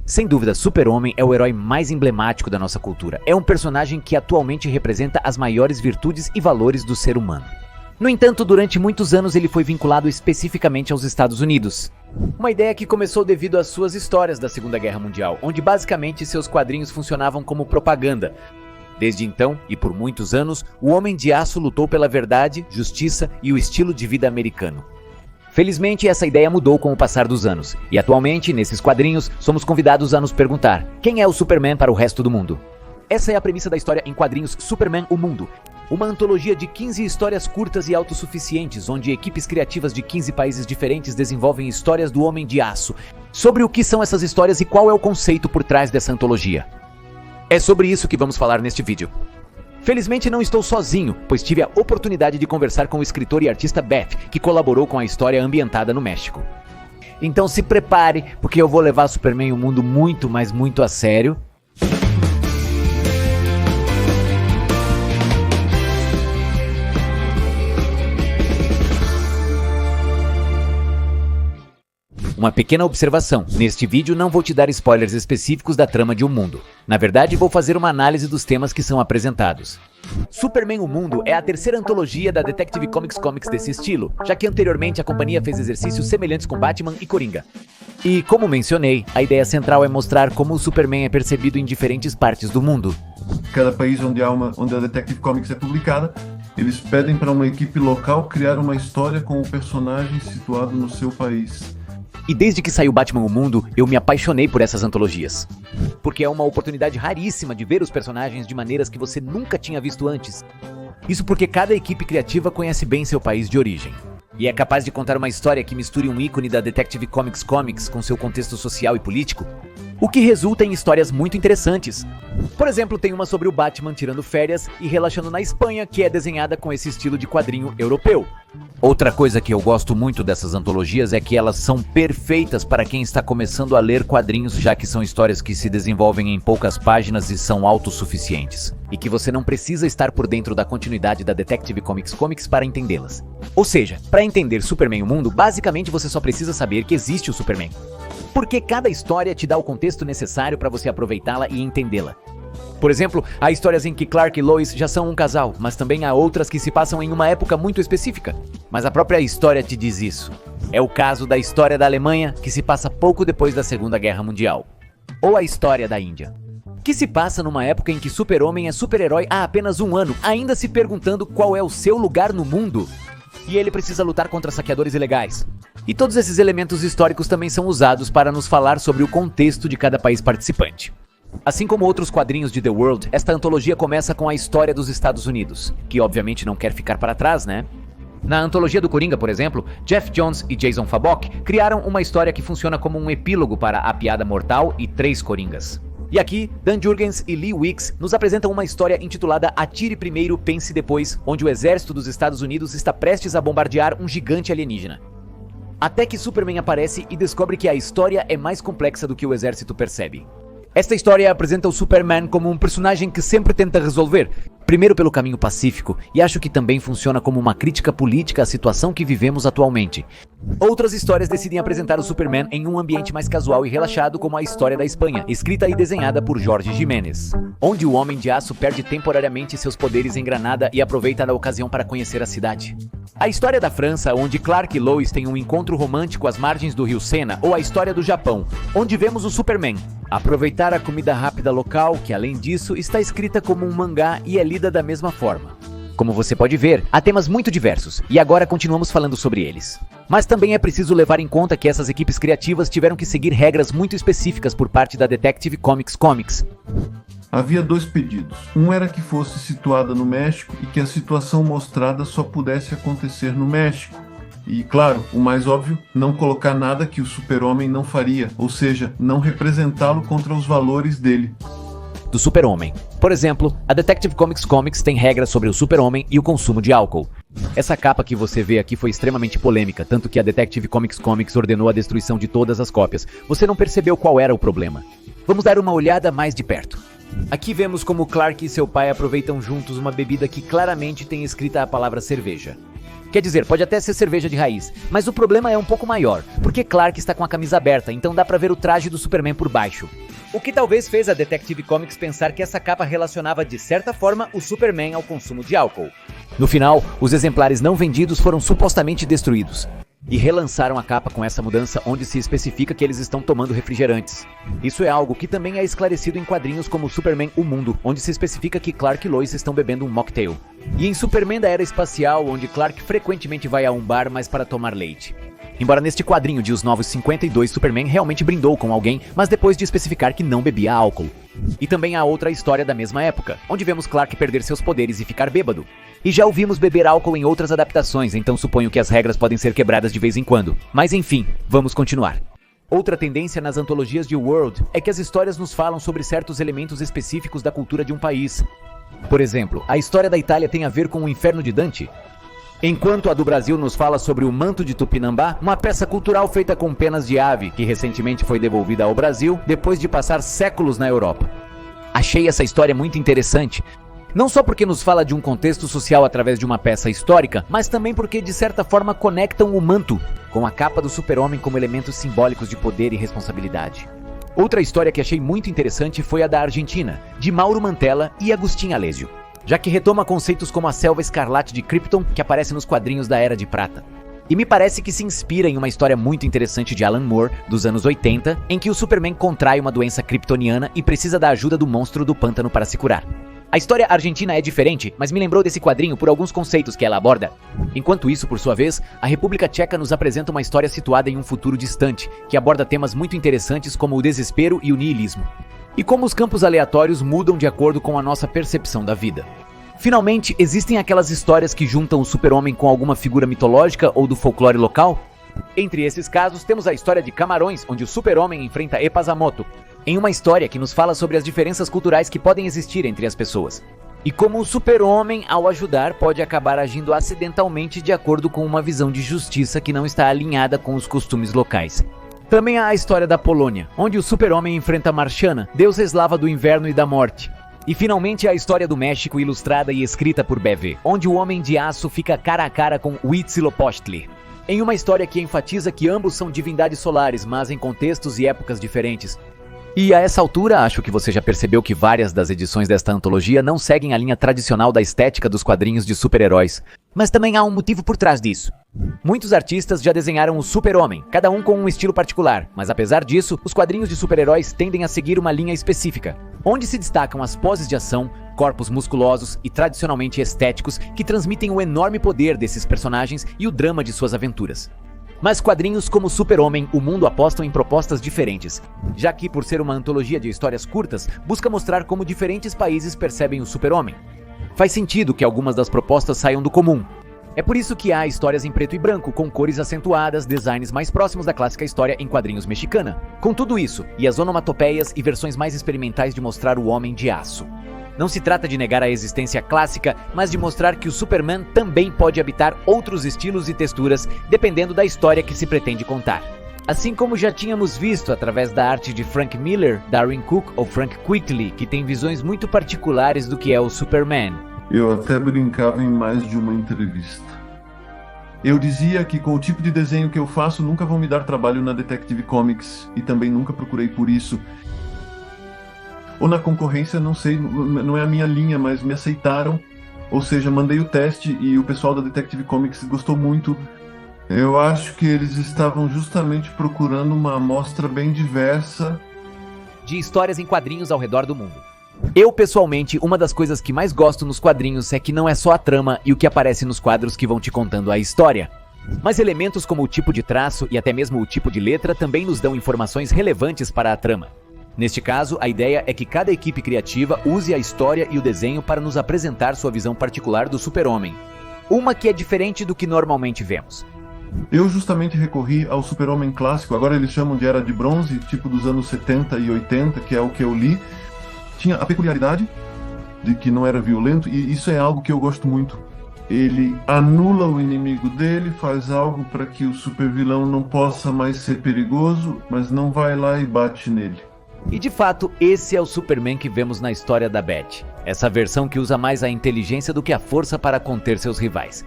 Sem dúvida, Super-Homem é o herói mais emblemático da nossa cultura. É um personagem que atualmente representa as maiores virtudes e valores do ser humano. No entanto, durante muitos anos ele foi vinculado especificamente aos Estados Unidos. Uma ideia que começou devido às suas histórias da Segunda Guerra Mundial, onde basicamente seus quadrinhos funcionavam como propaganda. Desde então, e por muitos anos, o Homem de Aço lutou pela verdade, justiça e o estilo de vida americano. Felizmente, essa ideia mudou com o passar dos anos, e atualmente, nesses quadrinhos, somos convidados a nos perguntar: quem é o Superman para o resto do mundo? Essa é a premissa da história em quadrinhos Superman o Mundo, uma antologia de 15 histórias curtas e autossuficientes, onde equipes criativas de 15 países diferentes desenvolvem histórias do Homem de Aço. Sobre o que são essas histórias e qual é o conceito por trás dessa antologia. É sobre isso que vamos falar neste vídeo. Felizmente não estou sozinho, pois tive a oportunidade de conversar com o escritor e artista Beth, que colaborou com a história ambientada no México. Então se prepare, porque eu vou levar Superman o Mundo muito, mas muito a sério. Uma pequena observação, neste vídeo não vou te dar spoilers específicos da trama de O Mundo. Na verdade, vou fazer uma análise dos temas que são apresentados. Superman o Mundo é a terceira antologia da Detective Comics desse estilo, já que anteriormente a companhia fez exercícios semelhantes com Batman e Coringa. E, como mencionei, a ideia central é mostrar como o Superman é percebido em diferentes partes do mundo. Cada país onde a Detective Comics é publicada, eles pedem para uma equipe local criar uma história com o personagem situado no seu país. E desde que saiu Batman o Mundo, eu me apaixonei por essas antologias. Porque é uma oportunidade raríssima de ver os personagens de maneiras que você nunca tinha visto antes. Isso porque cada equipe criativa conhece bem seu país de origem. E é capaz de contar uma história que misture um ícone da Detective Comics com seu contexto social e político, o que resulta em histórias muito interessantes. Por exemplo, tem uma sobre o Batman tirando férias e relaxando na Espanha, que é desenhada com esse estilo de quadrinho europeu. Outra coisa que eu gosto muito dessas antologias é que elas são perfeitas para quem está começando a ler quadrinhos, já que são histórias que se desenvolvem em poucas páginas e são autossuficientes. E que você não precisa estar por dentro da continuidade da Detective Comics para entendê-las. Ou seja, para entender Superman o Mundo, basicamente você só precisa saber que existe o Superman. Porque cada história te dá o contexto necessário para você aproveitá-la e entendê-la. Por exemplo, há histórias em que Clark e Lois já são um casal, mas também há outras que se passam em uma época muito específica. Mas a própria história te diz isso. É o caso da história da Alemanha, que se passa pouco depois da Segunda Guerra Mundial. Ou a história da Índia, que se passa numa época em que Super-Homem é super-herói há apenas um ano, ainda se perguntando qual é o seu lugar no mundo. E ele precisa lutar contra saqueadores ilegais. E todos esses elementos históricos também são usados para nos falar sobre o contexto de cada país participante. Assim como outros quadrinhos de The World, esta antologia começa com a história dos Estados Unidos, que obviamente não quer ficar para trás, né? Na antologia do Coringa, por exemplo, Jeff Jones e Jason Fabok criaram uma história que funciona como um epílogo para A Piada Mortal e Três Coringas. E aqui, Dan Jurgens e Lee Wicks nos apresentam uma história intitulada Atire Primeiro, Pense Depois, onde o exército dos Estados Unidos está prestes a bombardear um gigante alienígena. Até que Superman aparece e descobre que a história é mais complexa do que o exército percebe. Esta história apresenta o Superman como um personagem que sempre tenta resolver, primeiro pelo caminho pacífico, e acho que também funciona como uma crítica política à situação que vivemos atualmente. Outras histórias decidem apresentar o Superman em um ambiente mais casual e relaxado, como a história da Espanha, escrita e desenhada por Jorge Jiménez, onde o Homem de Aço perde temporariamente seus poderes em Granada e aproveita a ocasião para conhecer a cidade. A história da França, onde Clark e Lois têm um encontro romântico às margens do rio Sena, ou a história do Japão, onde vemos o Superman aproveitar a comida rápida local, que além disso está escrita como um mangá e é lida da mesma forma. Como você pode ver, há temas muito diversos, e agora continuamos falando sobre eles. Mas também é preciso levar em conta que essas equipes criativas tiveram que seguir regras muito específicas por parte da Detective Comics. Havia dois pedidos. Um era que fosse situada no México e que a situação mostrada só pudesse acontecer no México. E, claro, o mais óbvio, não colocar nada que o Super-Homem não faria, ou seja, não representá-lo contra os valores dele. Do Super-Homem. Por exemplo, a Detective Comics tem regras sobre o Super-Homem e o consumo de álcool. Essa capa que você vê aqui foi extremamente polêmica, tanto que a Detective Comics ordenou a destruição de todas as cópias. Você não percebeu qual era o problema. Vamos dar uma olhada mais de perto. Aqui vemos como Clark e seu pai aproveitam juntos uma bebida que claramente tem escrita a palavra cerveja. Quer dizer, pode até ser cerveja de raiz, mas o problema é um pouco maior, porque Clark está com a camisa aberta, então dá pra ver o traje do Superman por baixo. O que talvez fez a Detective Comics pensar que essa capa relacionava de certa forma o Superman ao consumo de álcool. No final, os exemplares não vendidos foram supostamente destruídos. E relançaram a capa com essa mudança onde se especifica que eles estão tomando refrigerantes. Isso é algo que também é esclarecido em quadrinhos como Superman O Mundo, onde se especifica que Clark e Lois estão bebendo um mocktail. E em Superman da Era Espacial, onde Clark frequentemente vai a um bar, mas para tomar leite. Embora neste quadrinho de Os Novos 52, Superman realmente brindou com alguém, mas depois de especificar que não bebia álcool. E também há outra história da mesma época, onde vemos Clark perder seus poderes e ficar bêbado. E já ouvimos beber álcool em outras adaptações, então suponho que as regras podem ser quebradas de vez em quando. Mas enfim, vamos continuar. Outra tendência nas antologias de World é que as histórias nos falam sobre certos elementos específicos da cultura de um país. Por exemplo, a história da Itália tem a ver com o Inferno de Dante, enquanto a do Brasil nos fala sobre o Manto de Tupinambá, uma peça cultural feita com penas de ave, que recentemente foi devolvida ao Brasil depois de passar séculos na Europa. Achei essa história muito interessante, não só porque nos fala de um contexto social através de uma peça histórica, mas também porque de certa forma conectam o manto com a capa do Super-Homem como elementos simbólicos de poder e responsabilidade. Outra história que achei muito interessante foi a da Argentina, de Mauro Mantella e Agustín Alessio, já que retoma conceitos como a selva escarlate de Krypton, que aparece nos quadrinhos da Era de Prata. E me parece que se inspira em uma história muito interessante de Alan Moore, dos anos 80, em que o Superman contrai uma doença kryptoniana e precisa da ajuda do monstro do pântano para se curar. A história argentina é diferente, mas me lembrou desse quadrinho por alguns conceitos que ela aborda. Enquanto isso, por sua vez, a República Tcheca nos apresenta uma história situada em um futuro distante, que aborda temas muito interessantes como o desespero e o niilismo, e como os campos aleatórios mudam de acordo com a nossa percepção da vida. Finalmente, existem aquelas histórias que juntam o Super-Homem com alguma figura mitológica ou do folclore local. Entre esses casos, temos a história de Camarões, onde o Super-Homem enfrenta Epazamoto, em uma história que nos fala sobre as diferenças culturais que podem existir entre as pessoas. E como o Super-Homem, ao ajudar, pode acabar agindo acidentalmente de acordo com uma visão de justiça que não está alinhada com os costumes locais. Também há a história da Polônia, onde o Super-Homem enfrenta Marchana, deusa eslava do inverno e da morte. E finalmente a história do México, ilustrada e escrita por BV, onde o Homem de Aço fica cara a cara com Huitzilopochtli, em uma história que enfatiza que ambos são divindades solares, mas em contextos e épocas diferentes. E a essa altura, acho que você já percebeu que várias das edições desta antologia não seguem a linha tradicional da estética dos quadrinhos de super-heróis. Mas também há um motivo por trás disso. Muitos artistas já desenharam o Super-Homem, cada um com um estilo particular, mas apesar disso, os quadrinhos de super-heróis tendem a seguir uma linha específica, onde se destacam as poses de ação, corpos musculosos e tradicionalmente estéticos que transmitem o enorme poder desses personagens e o drama de suas aventuras. Mas quadrinhos como Super-Homem, O Mundo apostam em propostas diferentes, já que, por ser uma antologia de histórias curtas, busca mostrar como diferentes países percebem o Super-Homem. Faz sentido que algumas das propostas saiam do comum. É por isso que há histórias em preto e branco, com cores acentuadas, designs mais próximos da clássica história em quadrinhos mexicana. Com tudo isso, e as onomatopeias e versões mais experimentais de mostrar o Homem de Aço. Não se trata de negar a existência clássica, mas de mostrar que o Superman também pode habitar outros estilos e texturas, dependendo da história que se pretende contar. Assim como já tínhamos visto através da arte de Frank Miller, Darwyn Cook ou Frank Quitely, que tem visões muito particulares do que é o Superman. Eu até brincava em mais de uma entrevista. Eu dizia que com o tipo de desenho que eu faço nunca vão me dar trabalho na Detective Comics, e também nunca procurei por isso. Ou na concorrência, não sei, não é a minha linha, mas me aceitaram. Ou seja, mandei o teste e o pessoal da Detective Comics gostou muito. Eu acho que eles estavam justamente procurando uma amostra bem diversa de histórias em quadrinhos ao redor do mundo. Eu, pessoalmente, uma das coisas que mais gosto nos quadrinhos é que não é só a trama e o que aparece nos quadros que vão te contando a história. Mas elementos como o tipo de traço e até mesmo o tipo de letra também nos dão informações relevantes para a trama. Neste caso, a ideia é que cada equipe criativa use a história e o desenho para nos apresentar sua visão particular do Super-Homem. Uma que é diferente do que normalmente vemos. Eu justamente recorri ao Super-Homem clássico, agora eles chamam de Era de Bronze, tipo dos anos 70 e 80, que é o que eu li. Tinha a peculiaridade de que não era violento, e isso é algo que eu gosto muito. Ele anula o inimigo dele, faz algo para que o supervilão não possa mais ser perigoso, mas não vai lá e bate nele. E de fato, esse é o Superman que vemos na história da Beth. Essa versão que usa mais a inteligência do que a força para conter seus rivais.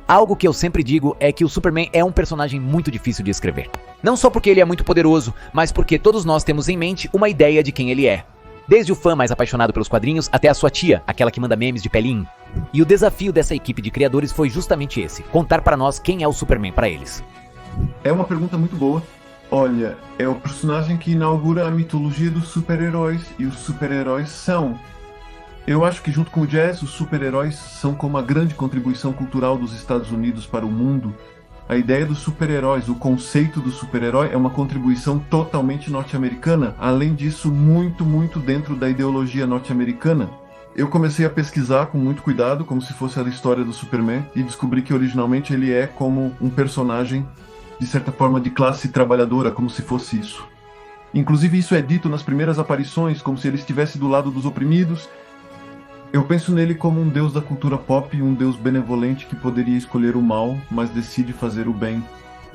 Algo que eu sempre digo é que o Superman é um personagem muito difícil de escrever. Não só porque ele é muito poderoso, mas porque todos nós temos em mente uma ideia de quem ele é. Desde o fã mais apaixonado pelos quadrinhos até a sua tia, aquela que manda memes de pelinho. E o desafio dessa equipe de criadores foi justamente esse, contar para nós quem é o Superman para eles. É uma pergunta muito boa. Olha, é o personagem que inaugura a mitologia dos super-heróis, e os super-heróis são... Eu acho que junto com o jazz, os super-heróis são como a grande contribuição cultural dos Estados Unidos para o mundo. A ideia dos super-heróis, o conceito do super-herói é uma contribuição totalmente norte-americana. Além disso, muito dentro da ideologia norte-americana. Eu comecei a pesquisar com muito cuidado, como se fosse a história do Superman, e descobri que originalmente ele é como um personagem, de certa forma, de classe trabalhadora, como se fosse isso. Inclusive isso é dito nas primeiras aparições, como se ele estivesse do lado dos oprimidos. Eu penso nele como um deus da cultura pop, um deus benevolente que poderia escolher o mal, mas decide fazer o bem.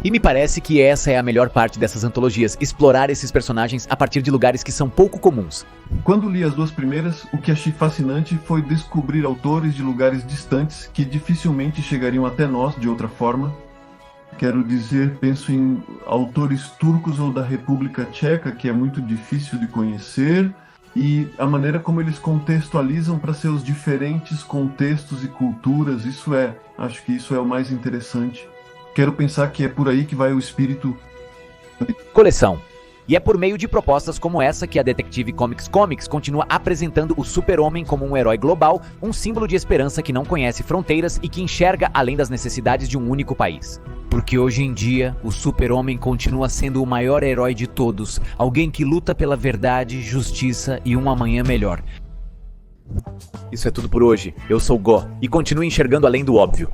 E me parece que essa é a melhor parte dessas antologias, explorar esses personagens a partir de lugares que são pouco comuns. Quando li as duas primeiras, o que achei fascinante foi descobrir autores de lugares distantes que dificilmente chegariam até nós de outra forma. Quero dizer, penso em autores turcos ou da República Tcheca, que é muito difícil de conhecer, e a maneira como eles contextualizam para seus diferentes contextos e culturas, acho que isso é o mais interessante. Quero pensar que é por aí que vai o espírito. Coleção. E é por meio de propostas como essa que a Detective Comics continua apresentando o Super-Homem como um herói global, um símbolo de esperança que não conhece fronteiras e que enxerga além das necessidades de um único país. Porque hoje em dia, o Super-Homem continua sendo o maior herói de todos, alguém que luta pela verdade, justiça e um amanhã melhor. Isso é tudo por hoje. Eu sou Gó e continuo enxergando além do óbvio.